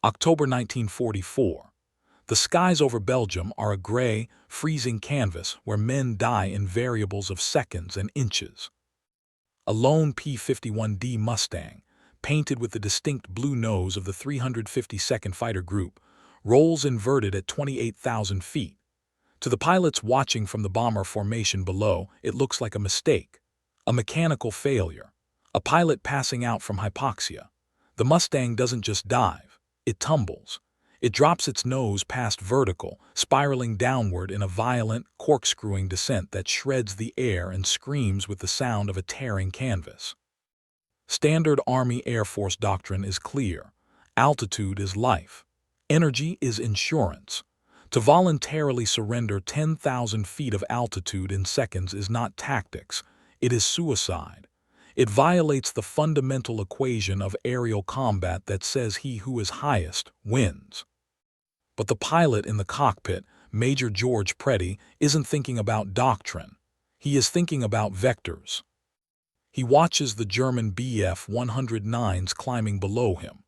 October 1944. The skies over Belgium are a gray, freezing canvas where men die in variables of seconds and inches. A lone P-51 Mustang, painted with the distinct blue nose of the 352nd Fighter Group, rolls inverted at 28,000 feet. To the pilots watching from the bomber formation below, it looks like a mistake, a mechanical failure, a pilot passing out from hypoxia. The Mustang doesn't just dive, it tumbles. It drops its nose past vertical, spiraling downward in a violent, corkscrewing descent that shreds the air and screams with the sound of a tearing canvas. Standard Army Air Force doctrine is clear. Altitude is life. Energy is insurance. To voluntarily surrender 10,000 feet of altitude in seconds is not tactics, it is suicide. It violates the fundamental equation of aerial combat that says he who is highest wins. But the pilot in the cockpit, Major George Preddy, isn't thinking about doctrine. He is thinking about vectors. He watches the German Bf-109s climbing below him.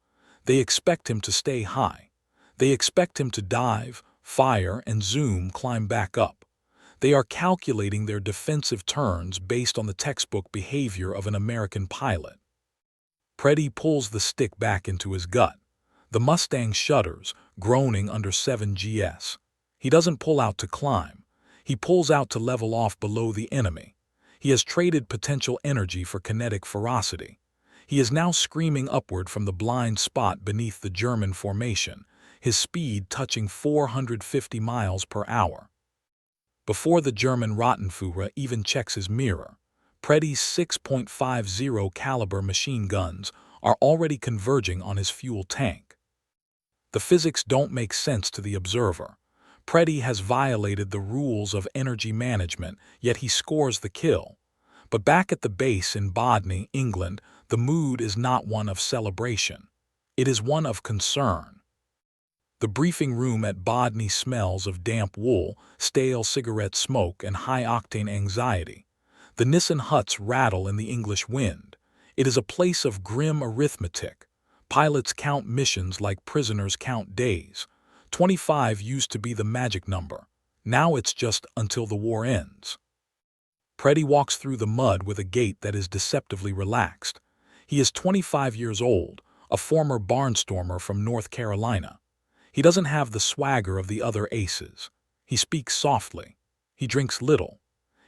They expect him to stay high. They expect him to dive, fire, and zoom climb back up. They are calculating their defensive turns based on the textbook behavior of an American pilot. Preddy pulls the stick back into his gut. The Mustang shudders, groaning under 7 GS. He doesn't pull out to climb. He pulls out to level off below the enemy. He has traded potential energy for kinetic ferocity. He is now screaming upward from the blind spot beneath the German formation, his speed touching 450 miles per hour. Before the German Rottenführer even checks his mirror, Preddy's 6.50 caliber machine guns are already converging on his fuel tank. The physics don't make sense to the observer. Preddy has violated the rules of energy management, yet he scores the kill. But back at the base in Bodney, England, the mood is not one of celebration. It is one of concern. The briefing room at Bodney smells of damp wool, stale cigarette smoke, and high-octane anxiety. The Nissen huts rattle in the English wind. It is a place of grim arithmetic. Pilots count missions like prisoners count days. 25 used to be the magic number. Now it's just until the war ends. Preddy walks through the mud with a gait that is deceptively relaxed. He is 25 years old, a former barnstormer from North Carolina. He doesn't have the swagger of the other aces. He speaks softly. He drinks little.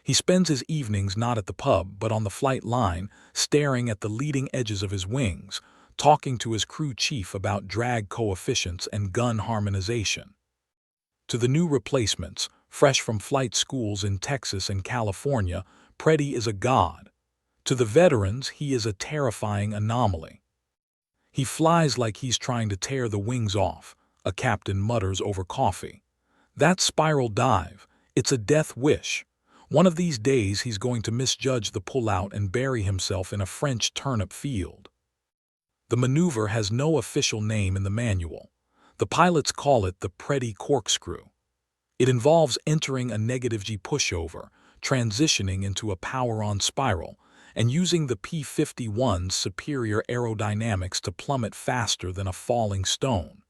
He spends his evenings not at the pub but on the flight line, staring at the leading edges of his wings, talking to his crew chief about drag coefficients and gun harmonization. To the new replacements, fresh from flight schools in Texas and California, Preddy is a god. To the veterans, he is a terrifying anomaly. He flies like he's trying to tear the wings off, a captain mutters over coffee. That spiral dive, it's a death wish. One of these days he's going to misjudge the pullout and bury himself in a French turnip field. The maneuver has no official name in the manual. The pilots call it the Preddy corkscrew. It involves entering a negative G pushover, transitioning into a power-on spiral, and using the P-51's superior aerodynamics to plummet faster than a falling stone.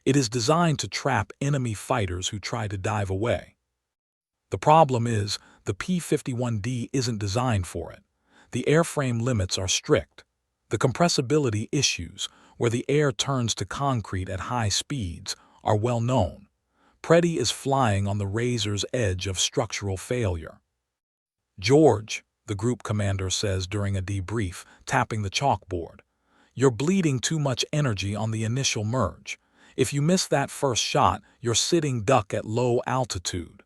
It is designed to trap enemy fighters who try to dive away. The problem is, the P-51D isn't designed for it. The airframe limits are strict. The compressibility issues, where the air turns to concrete at high speeds, are well known. Preddy is flying on the razor's edge of structural failure. "George," the group commander says during a debrief, tapping the chalkboard, "you're bleeding too much energy on the initial merge. If you miss that first shot, you're sitting duck at low altitude."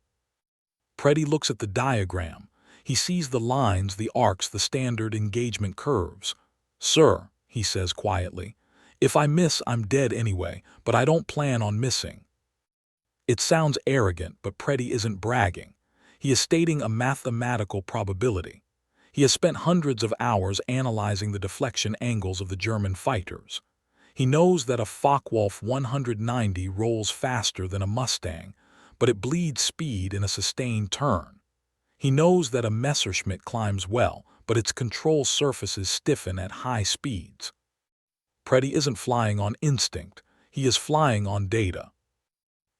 Preddy looks at the diagram. He sees the lines, the arcs, the standard engagement curves. "Sir," he says quietly, "if I miss, I'm dead anyway, but I don't plan on missing." It sounds arrogant, but Preddy isn't bragging. He is stating a mathematical probability. He has spent hundreds of hours analyzing the deflection angles of the German fighters. He knows that a Focke-Wulf 190 rolls faster than a Mustang, but it bleeds speed in a sustained turn. He knows that a Messerschmitt climbs well, but its control surfaces stiffen at high speeds. Preddy isn't flying on instinct. He is flying on data.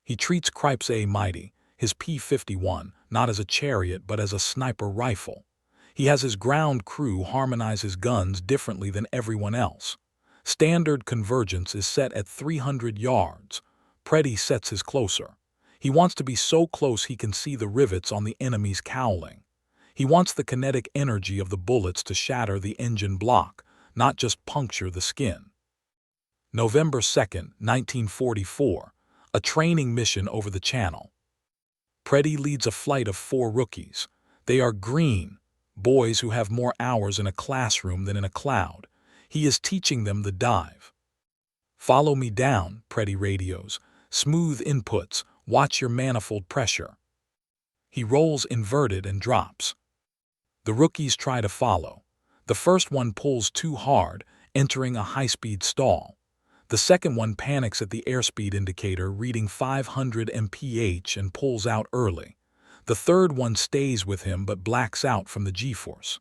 He treats Cripes A Mighty, his P-51, not as a chariot but as a sniper rifle. He has his ground crew harmonize his guns differently than everyone else. Standard convergence is set at 300 yards. Preddy sets his closer. He wants to be so close he can see the rivets on the enemy's cowling. He wants the kinetic energy of the bullets to shatter the engine block, not just puncture the skin. November 2nd, 1944, a training mission over the Channel. Preddy leads a flight of 4 rookies. They are green, boys who have more hours in a classroom than in a cloud. He is teaching them the dive. "Follow me down," Preddy radios. "Smooth inputs, watch your manifold pressure." He rolls inverted and drops. The rookies try to follow. The first one pulls too hard, entering a high-speed stall. The second one panics at the airspeed indicator reading 500 mph and pulls out early. The third one stays with him but blacks out from the G-force.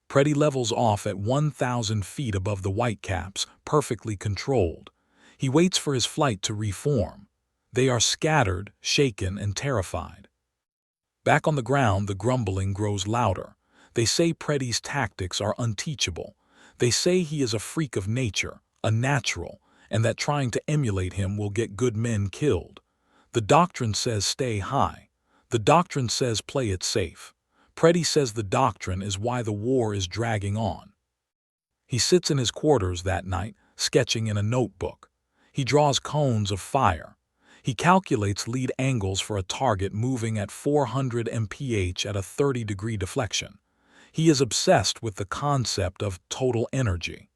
Preddy levels off at 1,000 feet above the Whitecaps, perfectly controlled. He waits for his flight to reform. They are scattered, shaken, and terrified. Back on the ground, the grumbling grows louder. They say Preddy's tactics are unteachable. They say he is a freak of nature, a natural, and that trying to emulate him will get good men killed. The doctrine says stay high. The doctrine says play it safe. Preddy says the doctrine is why the war is dragging on. He sits in his quarters that night, sketching in a notebook. He draws cones of fire. He calculates lead angles for a target moving at 400 mph at a 30-degree deflection. He is obsessed with the concept of total energy.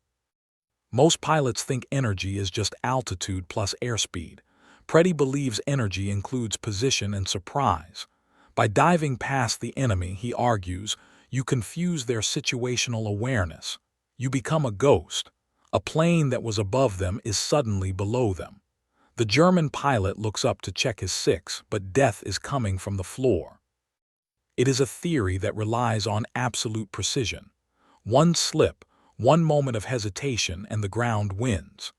Most pilots think energy is just altitude plus airspeed. Preddy believes energy includes position and surprise. By diving past the enemy, he argues, you confuse their situational awareness. You become a ghost. A plane that was above them is suddenly below them. The German pilot looks up to check his 6, but death is coming from the floor. It is a theory that relies on absolute precision. One slip, one moment of hesitation, and the ground wins.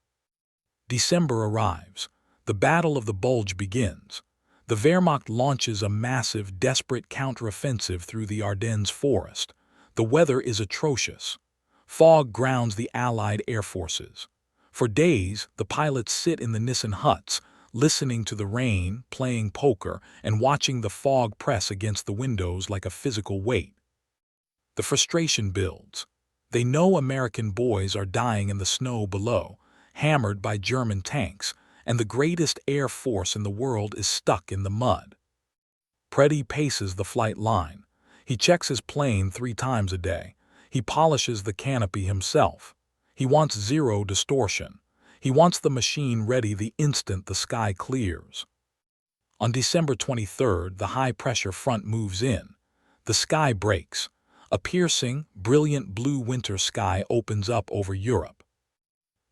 December arrives. The Battle of the Bulge begins. The Wehrmacht launches a massive, desperate counteroffensive through the Ardennes forest. The weather is atrocious. Fog grounds the Allied air forces. For days, the pilots sit in the Nissen huts, listening to the rain, playing poker, and watching the fog press against the windows like a physical weight. The frustration builds. They know American boys are dying in the snow below, hammered by German tanks, and the greatest air force in the world is stuck in the mud. Preddy paces the flight line. He checks his plane 3 times a day. He polishes the canopy himself. He wants zero distortion. He wants the machine ready the instant the sky clears. On December 23rd, the high-pressure front moves in. The sky breaks. A piercing, brilliant blue winter sky opens up over Europe.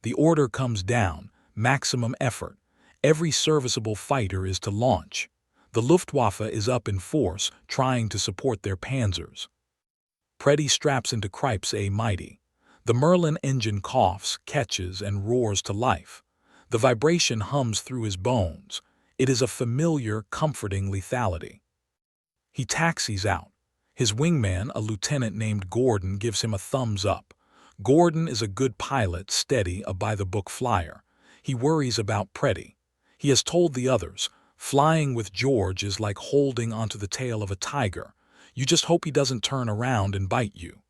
The order comes down. Maximum effort. Every serviceable fighter is to launch. The Luftwaffe is up in force, trying to support their panzers. Preddy straps into Cripes A Mighty. The Merlin engine coughs, catches, and roars to life. The vibration hums through his bones. It is a familiar, comforting lethality. He taxis out. His wingman, a lieutenant named Gordon, gives him a thumbs up. Gordon is a good pilot, steady, a by-the-book flyer. He worries about Preddy. He has told the others, flying with George is like holding onto the tail of a tiger. You just hope he doesn't turn around and bite you.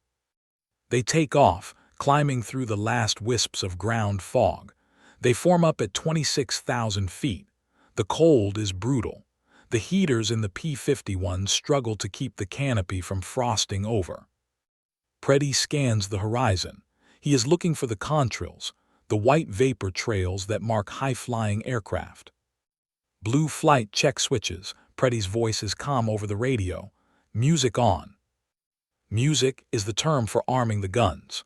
They take off, climbing through the last wisps of ground fog. They form up at 26,000 feet. The cold is brutal. The heaters in the P-51 struggle to keep the canopy from frosting over. Preddy scans the horizon. He is looking for the contrails, the white vapor trails that mark high-flying aircraft. Blue flight check switches. Preddy's voice is calm over the radio. Music on. Music is the term for arming the guns.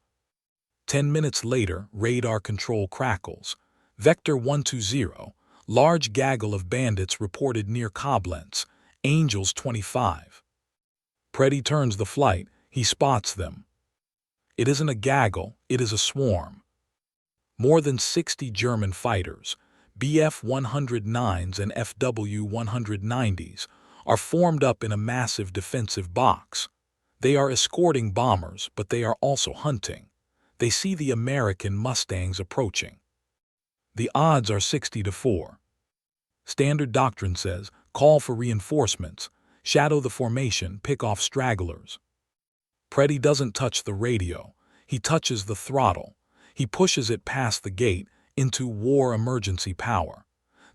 10 minutes later, radar control crackles. Vector 120, large gaggle of bandits reported near Koblenz, Angels 25. Preddy turns the flight. He spots them. It isn't a gaggle, it is a swarm. More than 60 German fighters, Bf-109s and Fw-190s, are formed up in a massive defensive box. They are escorting bombers, but they are also hunting. They see the American Mustangs approaching. The odds are 60-4. Standard doctrine says, call for reinforcements, shadow the formation, pick off stragglers. Preddy doesn't touch the radio. He touches the throttle. He pushes it past the gate into war emergency power.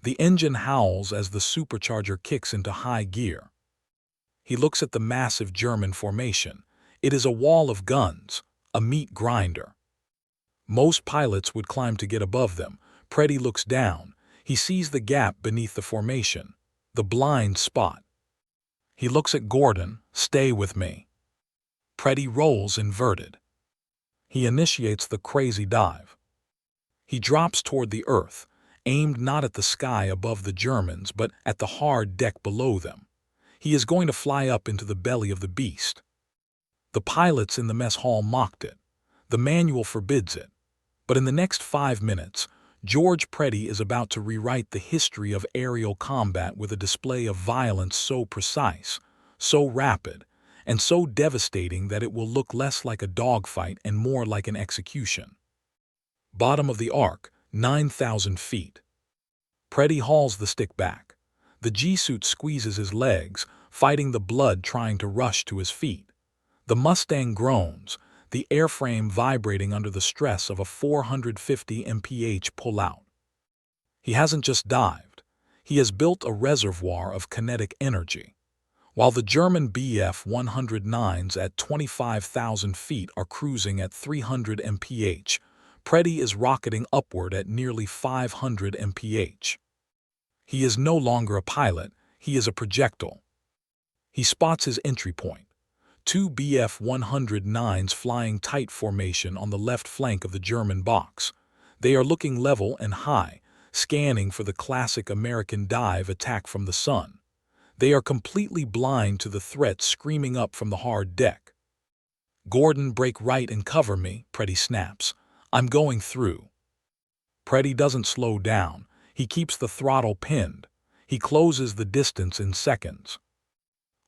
The engine howls as the supercharger kicks into high gear. He looks at the massive German formation. It is a wall of guns, a meat grinder. Most pilots would climb to get above them. Preddy looks down. He sees the gap beneath the formation, the blind spot. He looks at Gordon. Stay with me. Preddy rolls inverted. He initiates the crazy dive. He drops toward the earth, aimed not at the sky above the Germans, but at the hard deck below them. He is going to fly up into the belly of the beast. The pilots in the mess hall mocked it. The manual forbids it. But in the next 5 minutes, George Preddy is about to rewrite the history of aerial combat with a display of violence so precise, so rapid, and so devastating that it will look less like a dogfight and more like an execution. Bottom of the arc, 9,000 feet. Preddy hauls the stick back. The G-suit squeezes his legs, fighting the blood trying to rush to his feet. The Mustang groans, the airframe vibrating under the stress of a 450 mph pull-out. He hasn't just dived. He has built a reservoir of kinetic energy. While the German Bf-109s at 25,000 feet are cruising at 300 mph, Preddy is rocketing upward at nearly 500 mph. He is no longer a pilot, he is a projectile. He spots his entry point. 2 Bf-109s flying tight formation on the left flank of the German box. They are looking level and high, scanning for the classic American dive attack from the sun. They are completely blind to the threat screaming up from the hard deck. Gordon, break right and cover me, Preddy snaps. I'm going through. Preddy doesn't slow down. He keeps the throttle pinned. He closes the distance in seconds.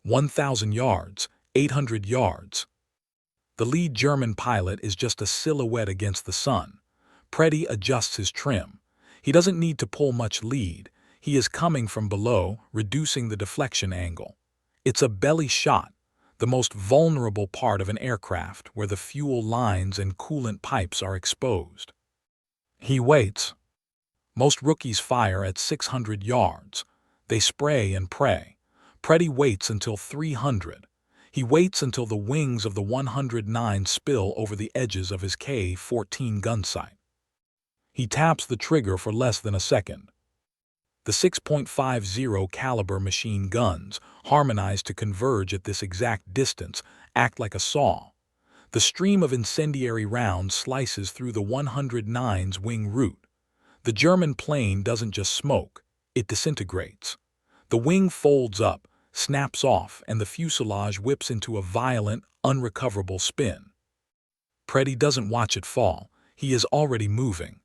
1,000 yards, 800 yards. The lead German pilot is just a silhouette against the sun. Preddy adjusts his trim. He doesn't need to pull much lead. He is coming from below, reducing the deflection angle. It's a belly shot, the most vulnerable part of an aircraft where the fuel lines and coolant pipes are exposed. He waits. Most rookies fire at 600 yards. They spray and pray. Preddy waits until 300. He waits until the wings of the 109 spill over the edges of his K-14 gun sight. He taps the trigger for less than a second. The 6.50 caliber machine guns, harmonized to converge at this exact distance, act like a saw. The stream of incendiary rounds slices through the 109's wing root. The German plane doesn't just smoke, it disintegrates. The wing folds up, snaps off, and the fuselage whips into a violent, unrecoverable spin. Preddy doesn't watch it fall. He is already moving.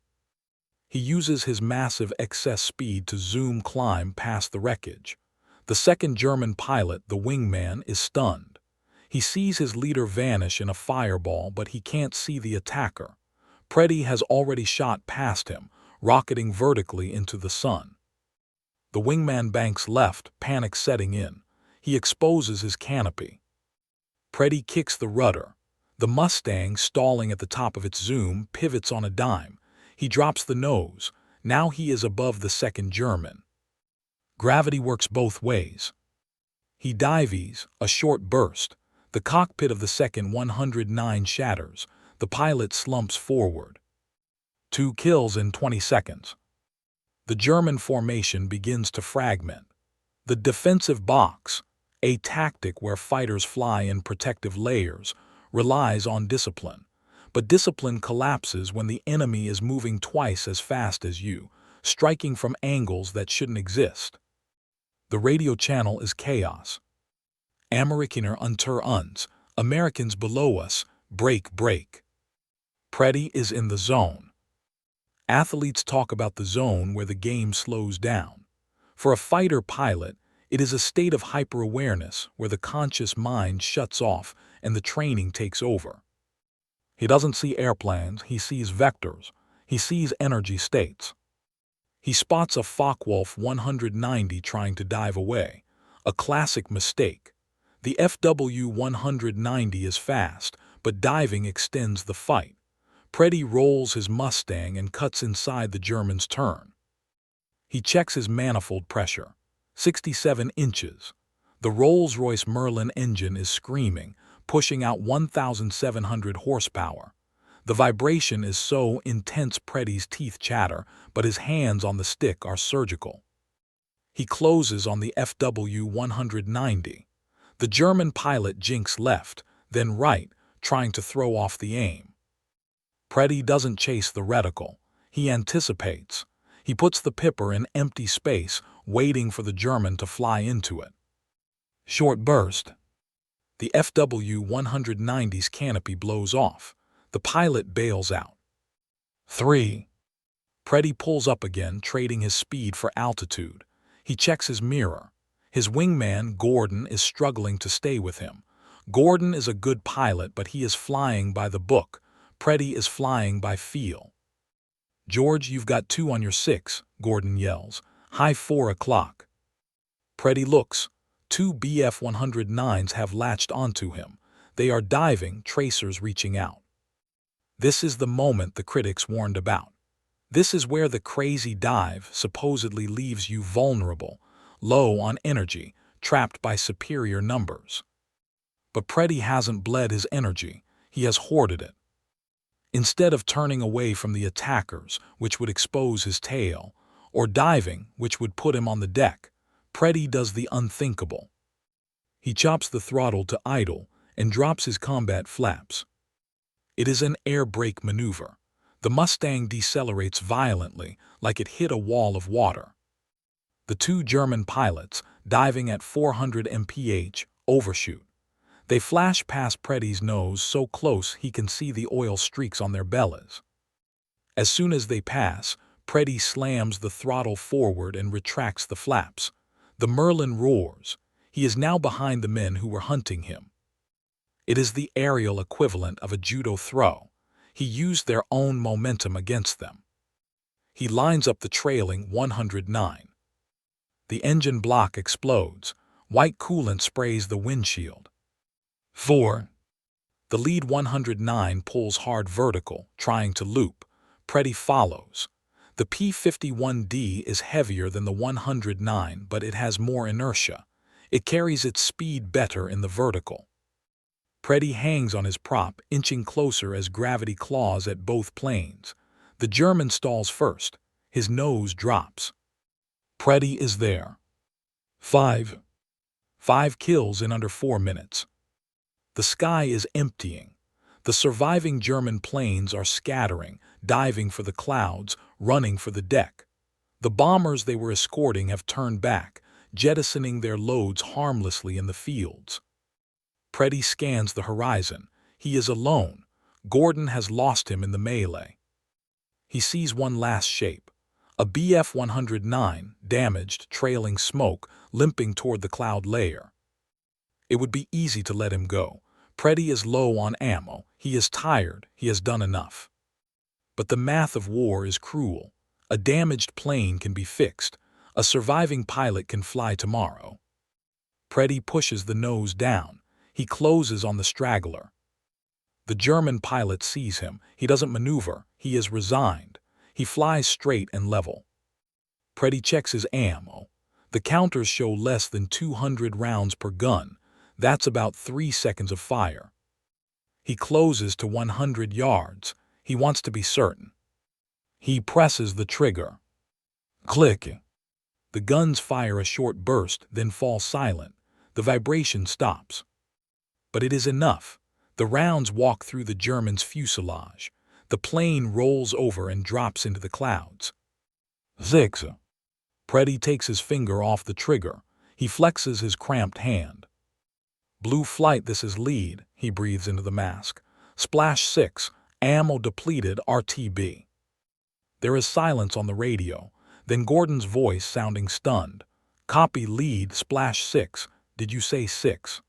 He uses his massive excess speed to zoom climb past the wreckage. The second German pilot, the wingman, is stunned. He sees his leader vanish in a fireball, but he can't see the attacker. Preddy has already shot past him, rocketing vertically into the sun. The wingman banks left, panic setting in. He exposes his canopy. Preddy kicks the rudder. The Mustang, stalling at the top of its zoom, pivots on a dime. He drops the nose. Now he is above the second German. Gravity works both ways. He dives, a short burst. The cockpit of the second 109 shatters. The pilot slumps forward. 2 kills in 20 seconds. The German formation begins to fragment. The defensive box, a tactic where fighters fly in protective layers, relies on discipline. But discipline collapses when the enemy is moving twice as fast as you, striking from angles that shouldn't exist. The radio channel is chaos. Amerikaner unter uns, Americans below us, break, break. Preddy is in the zone. Athletes talk about the zone where the game slows down. For a fighter pilot, it is a state of hyper-awareness where the conscious mind shuts off and the training takes over. He doesn't see airplanes, he sees vectors. He sees energy states. He spots a Focke-Wulf 190 trying to dive away. A classic mistake. The FW-190 is fast, but diving extends the fight. Preddy rolls his Mustang and cuts inside the German's turn. He checks his manifold pressure. 67 inches. The Rolls-Royce Merlin engine is screaming, pushing out 1,700 horsepower. The vibration is so intense Preddy's teeth chatter, but his hands on the stick are surgical. He closes on the FW-190. The German pilot jinks left, then right, trying to throw off the aim. Preddy doesn't chase the reticle. He anticipates. He puts the pipper in empty space, waiting for the German to fly into it. Short burst. The FW-190's canopy blows off. The pilot bails out. 3. Preddy pulls up again, trading his speed for altitude. He checks his mirror. His wingman, Gordon, is struggling to stay with him. Gordon is a good pilot, but he is flying by the book. Preddy is flying by feel. "George, you've got 2 on your 6, Gordon yells. "High 4 o'clock. Preddy looks. 2 Bf-109s have latched onto him. They are diving, tracers reaching out. This is the moment the critics warned about. This is where the crazy dive supposedly leaves you vulnerable, low on energy, trapped by superior numbers. But Preddy hasn't bled his energy, he has hoarded it. Instead of turning away from the attackers, which would expose his tail, or diving, which would put him on the deck, Preddy does the unthinkable. He chops the throttle to idle and drops his combat flaps. It is an air brake maneuver. The Mustang decelerates violently, like it hit a wall of water. The 2 German pilots, diving at 400 mph, overshoot. They flash past Preddy's nose so close he can see the oil streaks on their bellies. As soon as they pass, Preddy slams the throttle forward and retracts the flaps. The Merlin roars. He is now behind the men who were hunting him. It is the aerial equivalent of a judo throw. He used their own momentum against them. He lines up the trailing 109. The engine block explodes. White coolant sprays the windshield. 4. The lead 109 pulls hard vertical, trying to loop. Preddy follows. The P-51D is heavier than the 109, but it has more inertia. It carries its speed better in the vertical. Preddy hangs on his prop, inching closer as gravity claws at both planes. The German stalls first. His nose drops. Preddy is there. 5 kills in under 4 minutes. The sky is emptying. The surviving German planes are scattering, diving for the clouds, running for the deck. The bombers they were escorting have turned back, jettisoning their loads harmlessly in the fields. Preddy scans the horizon. He is alone. Gordon has lost him in the melee. He sees one last shape. A Bf-109, damaged, trailing smoke, limping toward the cloud layer. It would be easy to let him go. Preddy is low on ammo. He is tired. He has done enough. But the math of war is cruel. A damaged plane can be fixed. A surviving pilot can fly tomorrow. Preddy pushes the nose down. He closes on the straggler. The German pilot sees him. He doesn't maneuver. He is resigned. He flies straight and level. Preddy checks his ammo. The counters show less than 200 rounds per gun. That's about 3 seconds of fire. He closes to 100 yards. He wants to be certain. He presses the trigger. Click. The guns fire a short burst, then fall silent. The vibration stops. But it is enough. The rounds walk through the German's fuselage. The plane rolls over and drops into the clouds. 6. Preddy takes his finger off the trigger. He flexes his cramped hand. "Blue flight, this is lead," he breathes into the mask. "Splash 6, ammo depleted, RTB." There is silence on the radio, then Gordon's voice sounding stunned. "Copy lead, splash 6. Did you say 6?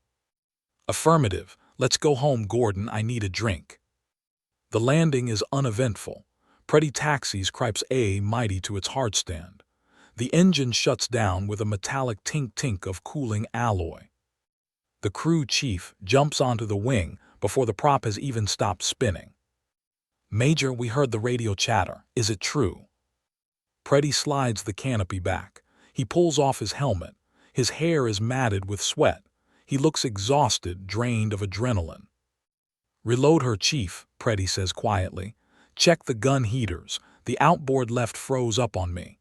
"Affirmative. Let's go home, Gordon. I need a drink." The landing is uneventful. Preddy taxis Cripes A Mighty to its hardstand. The engine shuts down with a metallic tink-tink of cooling alloy. The crew chief jumps onto the wing before the prop has even stopped spinning. "Major, we heard the radio chatter. Is it true?" Preddy slides the canopy back. He pulls off his helmet. His hair is matted with sweat. He looks exhausted, drained of adrenaline. "Reload her, Chief," Preddy says quietly. "Check the gun heaters. The outboard left froze up on me."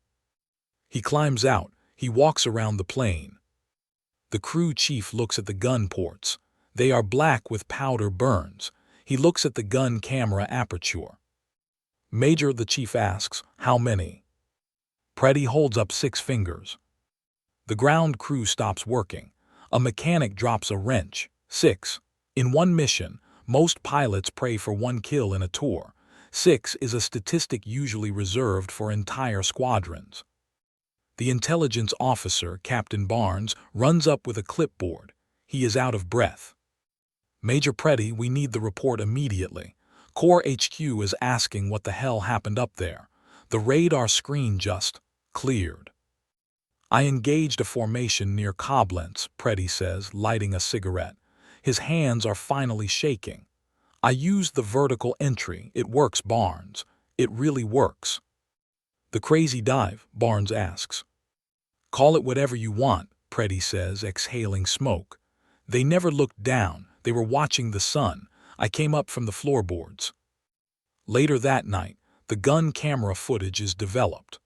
He climbs out. He walks around the plane. The crew chief looks at the gun ports. They are black with powder burns. He looks at the gun camera aperture. "Major," the chief asks, "how many?" Preddy holds up 6 fingers. The ground crew stops working. A mechanic drops a wrench. 6. In one mission, most pilots pray for 1 kill in a tour. 6 is a statistic usually reserved for entire squadrons. The intelligence officer, Captain Barnes, runs up with a clipboard. He is out of breath. "Major Preddy, we need the report immediately. Corps HQ is asking what the hell happened up there. The radar screen just cleared." "I engaged a formation near Koblenz," Preddy says, lighting a cigarette. His hands are finally shaking. "I used the vertical entry. It works, Barnes. It really works." "The crazy dive?" Barnes asks. "Call it whatever you want," Preddy says, exhaling smoke. "They never looked down. They were watching the sun. I came up from the floorboards." Later that night, the gun camera footage is developed.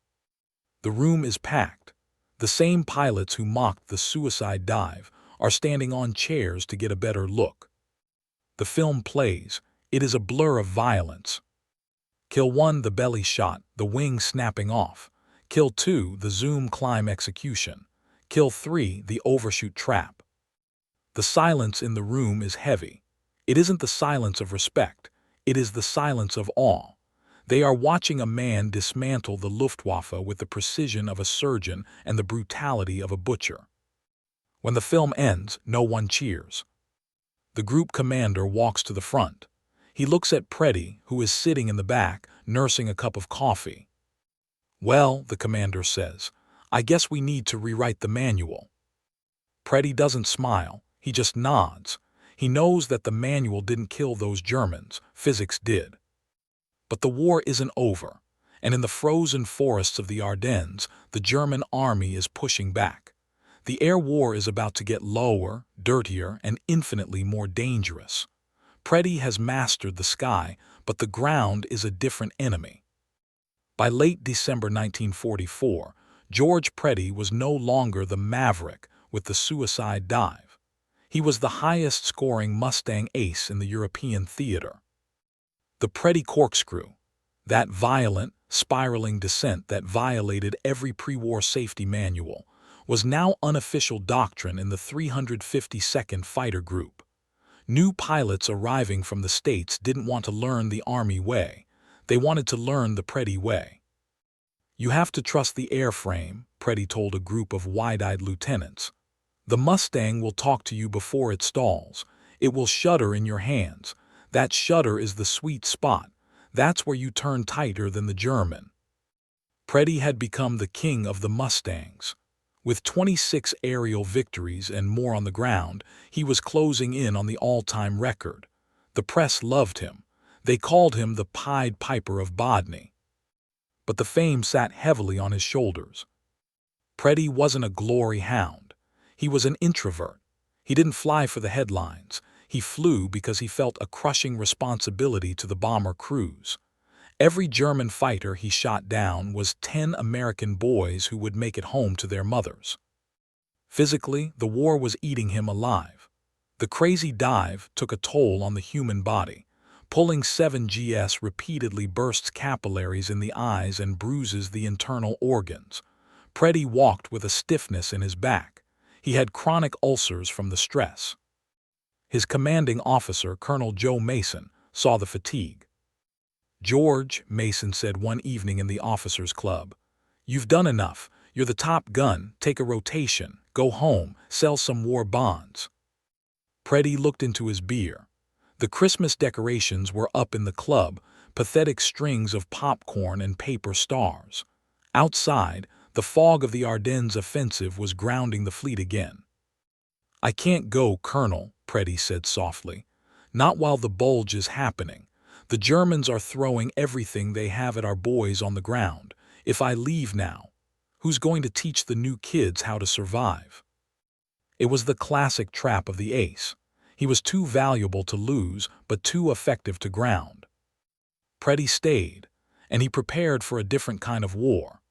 The room is packed. The same pilots who mocked the suicide dive are standing on chairs to get a better look. The film plays. It is a blur of violence. Kill 1, the belly shot, the wing snapping off. Kill 2, the zoom climb execution. Kill 3, the overshoot trap. The silence in the room is heavy. It isn't the silence of respect. It is the silence of awe. They are watching a man dismantle the Luftwaffe with the precision of a surgeon and the brutality of a butcher. When the film ends, no one cheers. The group commander walks to the front. He looks at Preddy, who is sitting in the back, nursing a cup of coffee. "Well," the commander says, "I guess we need to rewrite the manual." Preddy doesn't smile. He just nods. He knows that the manual didn't kill those Germans. Physics did. But the war isn't over, and in the frozen forests of the Ardennes, the German army is pushing back. The air war is about to get lower, dirtier, and infinitely more dangerous. Preddy has mastered the sky, but the ground is a different enemy. By late December 1944, George Preddy was no longer the maverick with the suicide dive. He was the highest-scoring Mustang ace in the European theater. The Preddy corkscrew, that violent, spiraling descent that violated every pre-war safety manual, was now unofficial doctrine in the 352nd Fighter Group. New pilots arriving from the States didn't want to learn the Army way. They wanted to learn the Preddy way. "You have to trust the airframe," Preddy told a group of wide-eyed lieutenants. "The Mustang will talk to you before it stalls. It will shudder in your hands. That shudder is the sweet spot. That's where you turn tighter than the German." Preddy had become the king of the Mustangs. With 26 aerial victories and more on the ground, he was closing in on the all-time record. The press loved him. They called him the Pied Piper of Bodney. But the fame sat heavily on his shoulders. Preddy wasn't a glory hound. He was an introvert. He didn't fly for the headlines. He flew because he felt a crushing responsibility to the bomber crews. Every German fighter he shot down was 10 American boys who would make it home to their mothers. Physically, the war was eating him alive. The crazy dive took a toll on the human body. Pulling 7GS repeatedly bursts capillaries in the eyes and bruises the internal organs. Preddy walked with a stiffness in his back. He had chronic ulcers from the stress. His commanding officer, Colonel Joe Mason, saw the fatigue. "George," Mason said one evening in the officers' club, "you've done enough. You're the top gun. Take a rotation. Go home. Sell some war bonds." Preddy looked into his beer. The Christmas decorations were up in the club, pathetic strings of popcorn and paper stars. Outside, the fog of the Ardennes offensive was grounding the fleet again. "I can't go, Colonel," Preddy said softly. "Not while the Bulge is happening. The Germans are throwing everything they have at our boys on the ground. If I leave now, who's going to teach the new kids how to survive?" It was the classic trap of the ace. He was too valuable to lose, but too effective to ground. Preddy stayed, and he prepared for a different kind of war.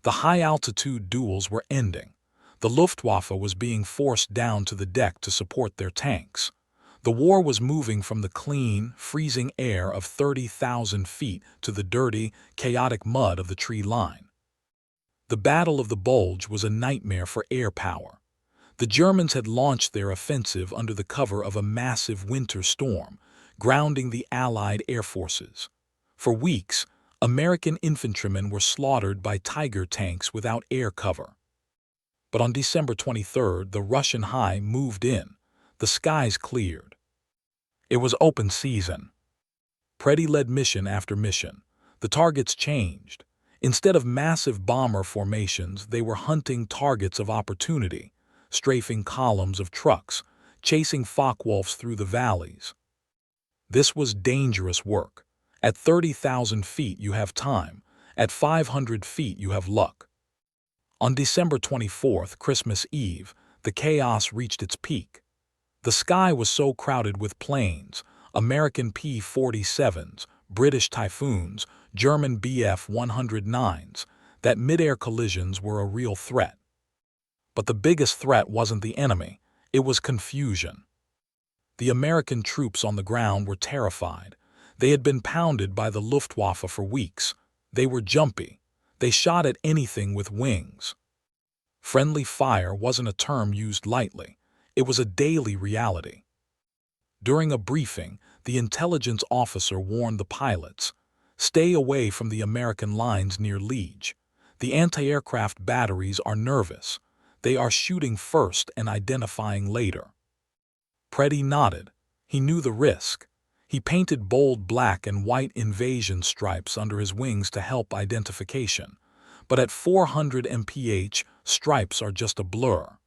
The high-altitude duels were ending. The Luftwaffe was being forced down to the deck to support their tanks. The war was moving from the clean, freezing air of 30,000 feet to the dirty, chaotic mud of the tree line. The Battle of the Bulge was a nightmare for air power. The Germans had launched their offensive under the cover of a massive winter storm, grounding the Allied air forces. For weeks, American infantrymen were slaughtered by Tiger tanks without air cover. But on December 23rd, the Russian high moved in. The skies cleared. It was open season. Preddy led mission after mission. The targets changed. Instead of massive bomber formations, they were hunting targets of opportunity, strafing columns of trucks, chasing Focke-Wulfs through the valleys. This was dangerous work. At 30,000 feet you have time. At 500 feet you have luck. On December 24th, Christmas Eve, the chaos reached its peak. The sky was so crowded with planes, American P-47s, British Typhoons, German Bf-109s, that mid-air collisions were a real threat. But the biggest threat wasn't the enemy, it was confusion. The American troops on the ground were terrified. They had been pounded by the Luftwaffe for weeks. They were jumpy. They shot at anything with wings. Friendly fire wasn't a term used lightly. It was a daily reality. During a briefing, the intelligence officer warned the pilots, "Stay away from the American lines near Liege. The anti-aircraft batteries are nervous. They are shooting first and identifying later." Preddy nodded. He knew the risk. He painted bold black and white invasion stripes under his wings to help identification. But at 400 mph, stripes are just a blur.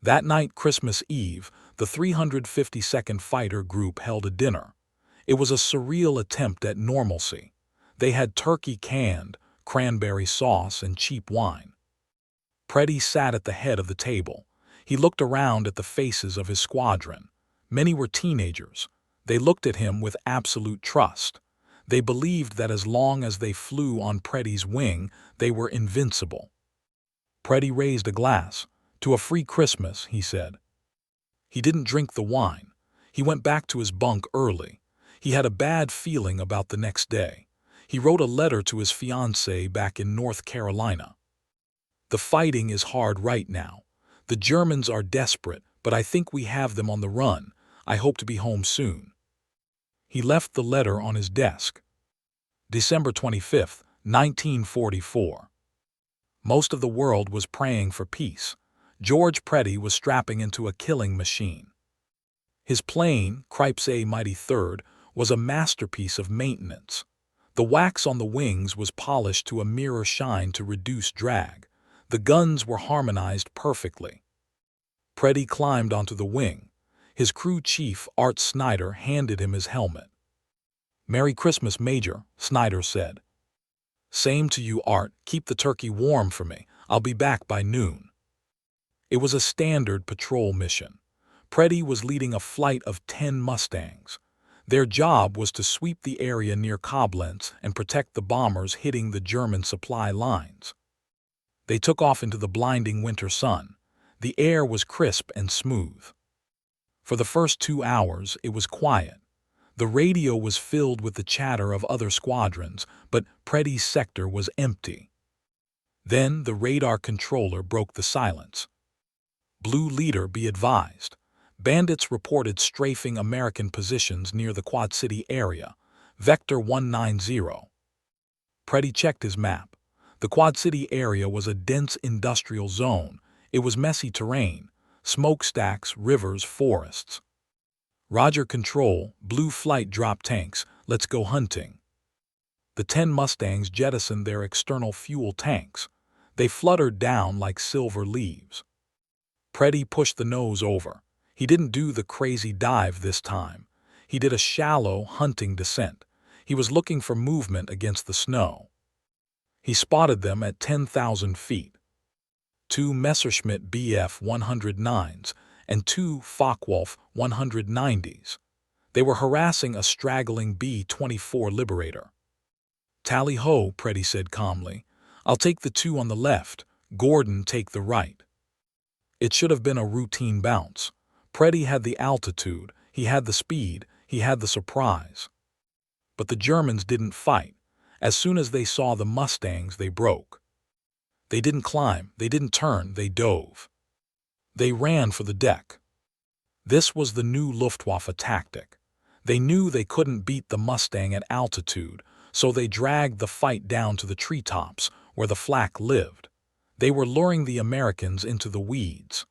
That night, Christmas Eve, the 352nd Fighter Group held a dinner. It was a surreal attempt at normalcy. They had turkey canned, cranberry sauce, and cheap wine. Preddy sat at the head of the table. He looked around at the faces of his squadron. Many were teenagers. They looked at him with absolute trust. They believed that as long as they flew on Preddy's wing, they were invincible. Preddy raised a glass. "To a free Christmas," he said. He didn't drink the wine. He went back to his bunk early. He had a bad feeling about the next day. He wrote a letter to his fiancée back in North Carolina. "The fighting is hard right now. The Germans are desperate, but I think we have them on the run. I hope to be home soon." He left the letter on his desk. December 25th, 1944. Most of the world was praying for peace. George Preddy was strapping into a killing machine. His plane, Cripes A Mighty III, was a masterpiece of maintenance. The wax on the wings was polished to a mirror shine to reduce drag. The guns were harmonized perfectly. Preddy climbed onto the wing. His crew chief, Art Snyder, handed him his helmet. "Merry Christmas, Major," Snyder said. "Same to you, Art. Keep the turkey warm for me. I'll be back by noon." It was a standard patrol mission. Preddy was leading a flight of 10 Mustangs. Their job was to sweep the area near Koblenz and protect the bombers hitting the German supply lines. They took off into the blinding winter sun. The air was crisp and smooth. For the first 2 hours, it was quiet. The radio was filled with the chatter of other squadrons, but Preddy's sector was empty. Then the radar controller broke the silence. "Blue leader, be advised. Bandits reported strafing American positions near the Quad City area. Vector 190. Preddy checked his map. The Quad City area was a dense industrial zone. It was messy terrain, smokestacks, rivers, forests. Roger, control, blue flight drop tanks, let's go hunting. The 10 Mustangs jettisoned their external fuel tanks. They fluttered down like silver leaves. Preddy pushed the nose over. He didn't do the crazy dive this time. He did a shallow, hunting descent. He was looking for movement against the snow. He spotted them at 10,000 feet. 2 Messerschmitt Bf 109s and 2 Focke-Wulf 190s. They were harassing a straggling B-24 Liberator. "Tally-ho," Preddy said calmly. "I'll take the 2 on the left. Gordon, take the right." It should have been a routine bounce. Preddy had the altitude, he had the speed, he had the surprise. But the Germans didn't fight. As soon as they saw the Mustangs, they broke. They didn't climb, they didn't turn, they dove. They ran for the deck. This was the new Luftwaffe tactic. They knew they couldn't beat the Mustang at altitude, so they dragged the fight down to the treetops, where the flak lived. They were luring the Americans into the weeds.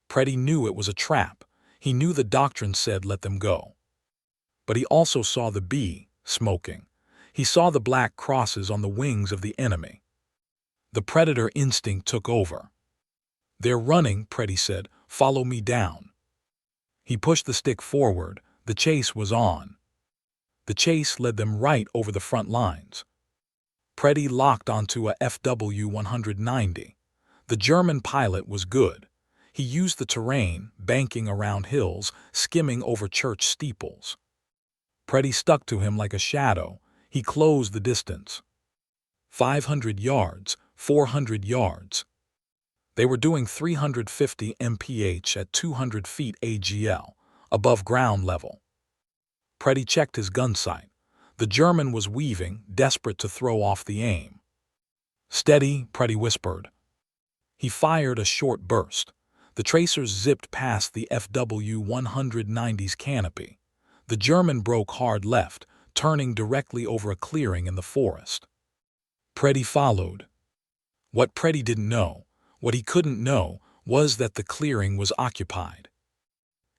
Preddy knew it was a trap. He knew the doctrine said let them go. But he also saw the bee, smoking. He saw the black crosses on the wings of the enemy. The predator instinct took over. "They're running," Preddy said. "Follow me down." He pushed the stick forward. The chase was on. The chase led them right over the front lines. Preddy locked onto a FW 190. The German pilot was good. He used the terrain, banking around hills, skimming over church steeples. Preddy stuck to him like a shadow. He closed the distance. 500 yards, 400 yards. They were doing 350 mph at 200 feet AGL, above ground level. Preddy checked his gun sight. The German was weaving, desperate to throw off the aim. "Steady," Preddy whispered. He fired a short burst. The tracers zipped past the FW 190's canopy. The German broke hard left, turning directly over a clearing in the forest. Preddy followed. What Preddy didn't know, what he couldn't know, was that the clearing was occupied.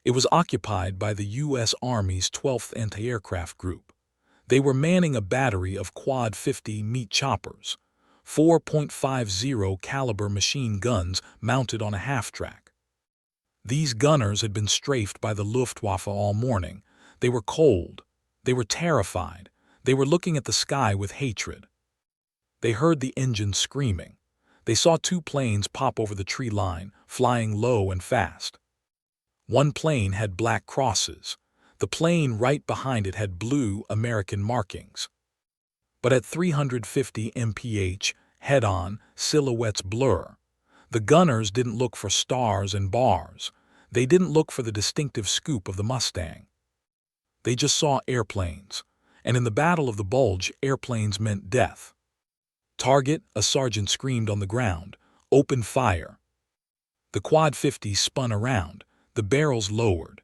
It was occupied by the U.S. Army's 12th Anti-Aircraft Group. They were manning a battery of Quad 50 meat choppers, 4.50 caliber machine guns mounted on a half-track. These gunners had been strafed by the Luftwaffe all morning. They were cold. They were terrified. They were looking at the sky with hatred. They heard the engines screaming. They saw 2 planes pop over the tree line, flying low and fast. One plane had black crosses. The plane right behind it had blue American markings. But at 350 mph, head-on, silhouettes blur. The gunners didn't look for stars and bars. They didn't look for the distinctive scoop of the Mustang. They just saw airplanes. And in the Battle of the Bulge, airplanes meant death. "Target," a sergeant screamed on the ground. "Open fire." The Quad 50 spun around. The barrels lowered.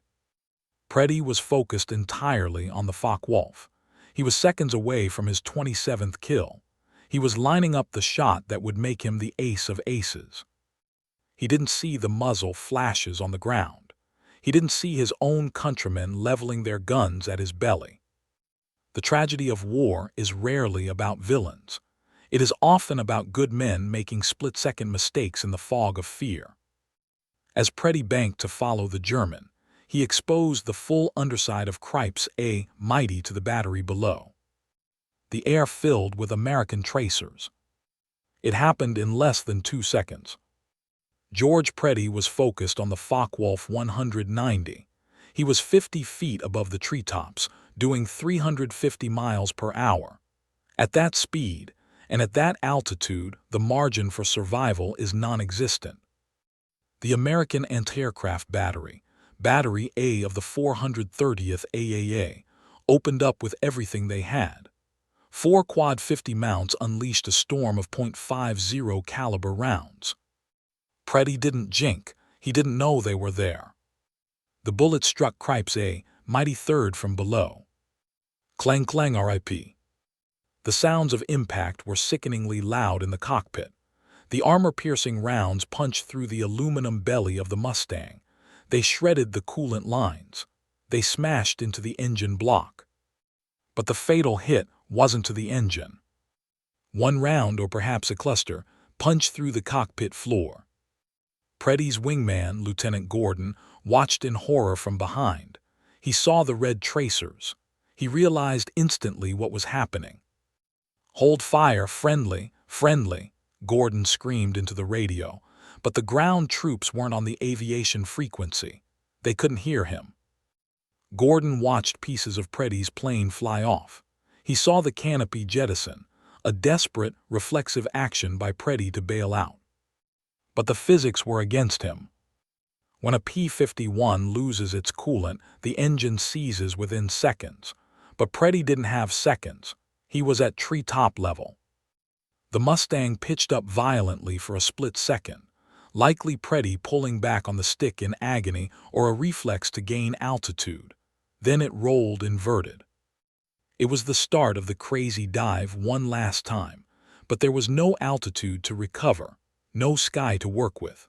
Preddy was focused entirely on the Focke-Wulf. He was seconds away from his 27th kill. He was lining up the shot that would make him the ace of aces. He didn't see the muzzle flashes on the ground. He didn't see his own countrymen leveling their guns at his belly. The tragedy of war is rarely about villains. It is often about good men making split-second mistakes in the fog of fear. As Preddy banked to follow the German, he exposed the full underside of Cripes A Mighty to the battery below. The air filled with American tracers. It happened in less than 2 seconds. George Preddy was focused on the Focke-Wulf 190. He was 50 feet above the treetops, doing 350 miles per hour. At that speed, and at that altitude, the margin for survival is non-existent. The American anti-aircraft battery, Battery A of the 430th AAA, opened up with everything they had. 4 Quad 50 mounts unleashed a storm of .50 caliber rounds. Preddy didn't jink. He didn't know they were there. The bullet struck Cripes A Mighty third from below. Clang clang RIP. The sounds of impact were sickeningly loud in the cockpit. The armor-piercing rounds punched through the aluminum belly of the Mustang. They shredded the coolant lines. They smashed into the engine block. But the fatal hit wasn't to the engine. One round, or perhaps a cluster, punched through the cockpit floor. Preddy's wingman, Lieutenant Gordon, watched in horror from behind. He saw the red tracers. He realized instantly what was happening. "Hold fire, friendly, friendly," Gordon screamed into the radio, but the ground troops weren't on the aviation frequency. They couldn't hear him. Gordon watched pieces of Preddy's plane fly off. He saw the canopy jettison, a desperate, reflexive action by Preddy to bail out. But the physics were against him. When a P-51 loses its coolant, the engine seizes within seconds. But Preddy didn't have seconds. He was at treetop level. The Mustang pitched up violently for a split second, likely Preddy pulling back on the stick in agony or a reflex to gain altitude. Then it rolled inverted. It was the start of the crazy dive one last time, but there was no altitude to recover, no sky to work with.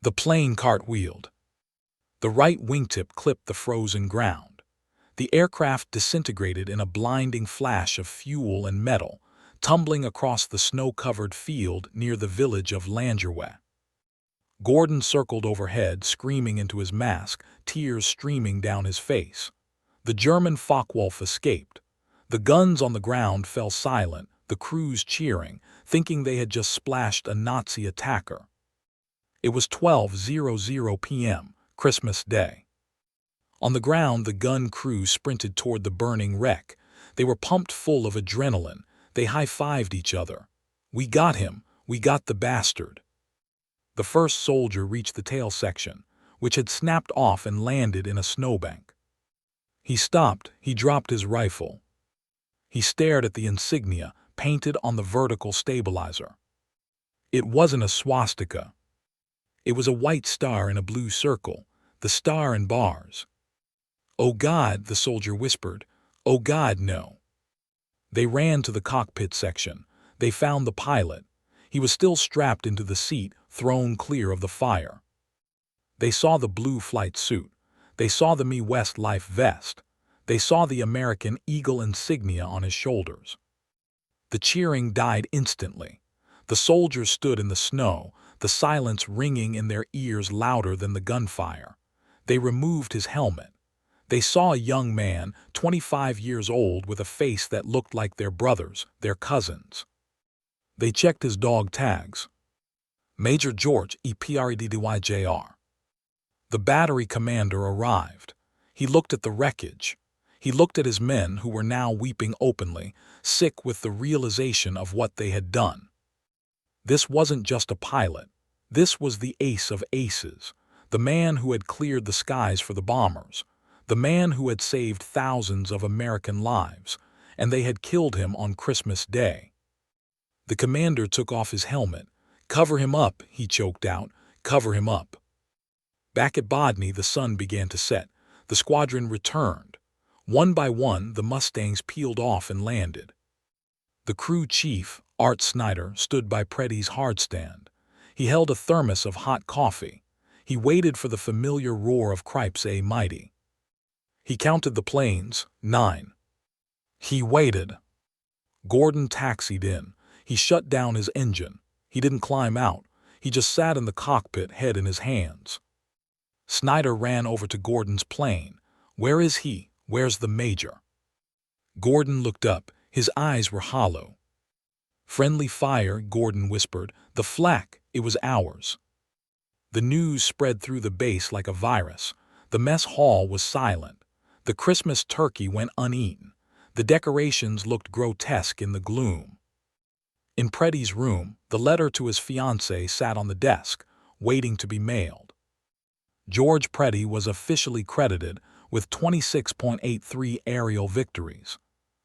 The plane cartwheeled. The right wingtip clipped the frozen ground. The aircraft disintegrated in a blinding flash of fuel and metal, tumbling across the snow-covered field near the village of Langerwe. Gordon circled overhead, screaming into his mask, tears streaming down his face. The German Focke-Wulf escaped. The guns on the ground fell silent, the crews cheering, thinking they had just splashed a Nazi attacker. It was 12:00 p.m., Christmas Day. On the ground, the gun crew sprinted toward the burning wreck. They were pumped full of adrenaline. They high-fived each other. "We got him! We got the bastard!" The first soldier reached the tail section, which had snapped off and landed in a snowbank. He stopped. He dropped his rifle. He stared at the insignia painted on the vertical stabilizer. It wasn't a swastika. It was a white star in a blue circle, the star in bars. "Oh God," the soldier whispered. "Oh God, no." They ran to the cockpit section. They found the pilot. He was still strapped into the seat, thrown clear of the fire. They saw the blue flight suit. They saw the Me West Life vest. They saw the American Eagle insignia on his shoulders. The cheering died instantly. The soldiers stood in the snow, the silence ringing in their ears louder than the gunfire. They removed his helmet. They saw a young man, 25 years old, with a face that looked like their brothers, their cousins. They checked his dog tags. Major George Preddy. The battery commander arrived. He looked at the wreckage. He looked at his men, who were now weeping openly, sick with the realization of what they had done. This wasn't just a pilot. This was the ace of aces, the man who had cleared the skies for the bombers, the man who had saved thousands of American lives, and they had killed him on Christmas Day. The commander took off his helmet. "Cover him up," he choked out. "Cover him up." Back at Bodney, the sun began to set. The squadron returned. One by one, the Mustangs peeled off and landed. The crew chief, Art Snyder, stood by Preddy's hardstand. He held a thermos of hot coffee. He waited for the familiar roar of Cripes A Mighty. He counted the planes, 9. He waited. Gordon taxied in. He shut down his engine. He didn't climb out. He just sat in the cockpit, head in his hands. Snyder ran over to Gordon's plane. "Where is he? Where's the major?" Gordon looked up. His eyes were hollow. "Friendly fire," Gordon whispered. "The flak, it was ours." The news spread through the base like a virus. The mess hall was silent. The Christmas turkey went uneaten. The decorations looked grotesque in the gloom. In Preddy's room, the letter to his fiancée sat on the desk, waiting to be mailed. George Preddy was officially credited with 26.83 aerial victories.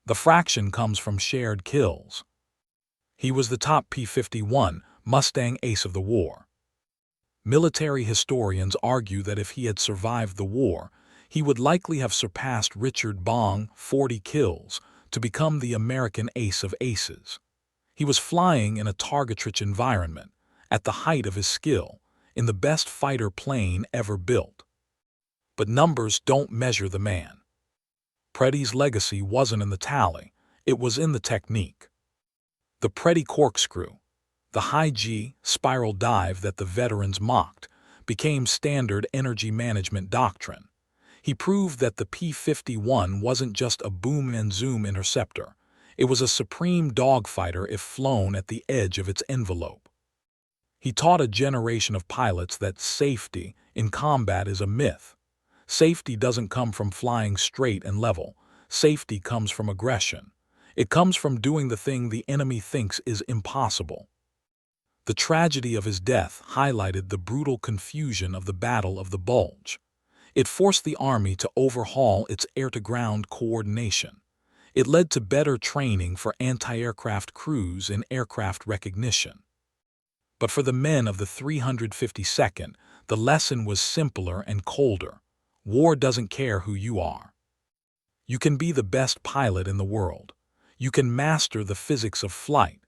The fraction comes from shared kills. He was the top P-51 Mustang ace of the war. Military historians argue that if he had survived the war, he would likely have surpassed Richard Bong, 40 kills, to become the American ace of aces. He was flying in a target-rich environment, at the height of his skill, in the best fighter plane ever built. But numbers don't measure the man. Preddy's legacy wasn't in the tally, it was in the technique. The Preddy corkscrew, the high G spiral dive that the veterans mocked, became standard energy management doctrine. He proved that the P-51 wasn't just a boom and zoom interceptor. It was a supreme dogfighter if flown at the edge of its envelope. He taught a generation of pilots that safety in combat is a myth. Safety doesn't come from flying straight and level. Safety comes from aggression. It comes from doing the thing the enemy thinks is impossible. The tragedy of his death highlighted the brutal confusion of the Battle of the Bulge. It forced the Army to overhaul its air-to-ground coordination. It led to better training for anti-aircraft crews and aircraft recognition. But for the men of the 352nd, the lesson was simpler and colder. War doesn't care who you are. You can be the best pilot in the world. You can master the physics of flight.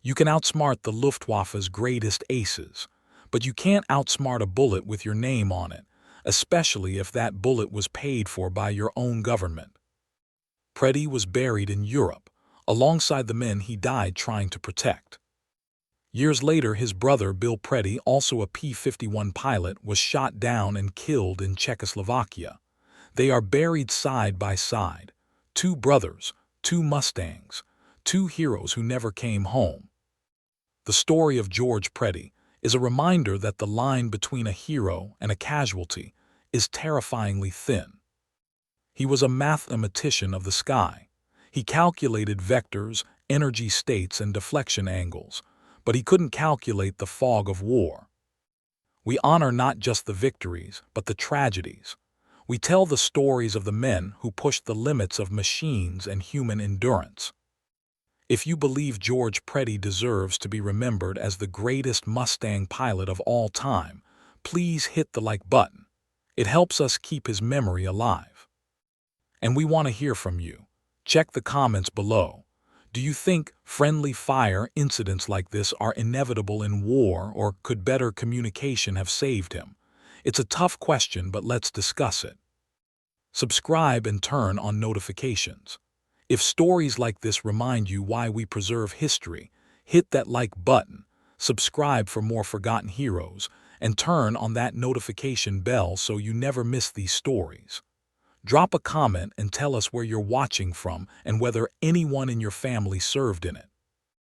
You can outsmart the Luftwaffe's greatest aces. But you can't outsmart a bullet with your name on it, especially if that bullet was paid for by your own government. Preddy was buried in Europe, alongside the men he died trying to protect. Years later, his brother, Bill Preddy, also a P-51 pilot, was shot down and killed in Czechoslovakia. They are buried side by side. Two brothers, two Mustangs, two heroes who never came home. The story of George Preddy is a reminder that the line between a hero and a casualty is terrifyingly thin. He was a mathematician of the sky. He calculated vectors, energy states, and deflection angles, but he couldn't calculate the fog of war. We honor not just the victories, but the tragedies. We tell the stories of the men who pushed the limits of machines and human endurance. If you believe George Preddy deserves to be remembered as the greatest Mustang pilot of all time, please hit the like button. It helps us keep his memory alive. And we want to hear from you. Check the comments below. Do you think friendly fire incidents like this are inevitable in war, or could better communication have saved him? It's a tough question, but let's discuss it. Subscribe and turn on notifications. If stories like this remind you why we preserve history, hit that like button, subscribe for more forgotten heroes, and turn on that notification bell so you never miss these stories. Drop a comment and tell us where you're watching from and whether anyone in your family served in it.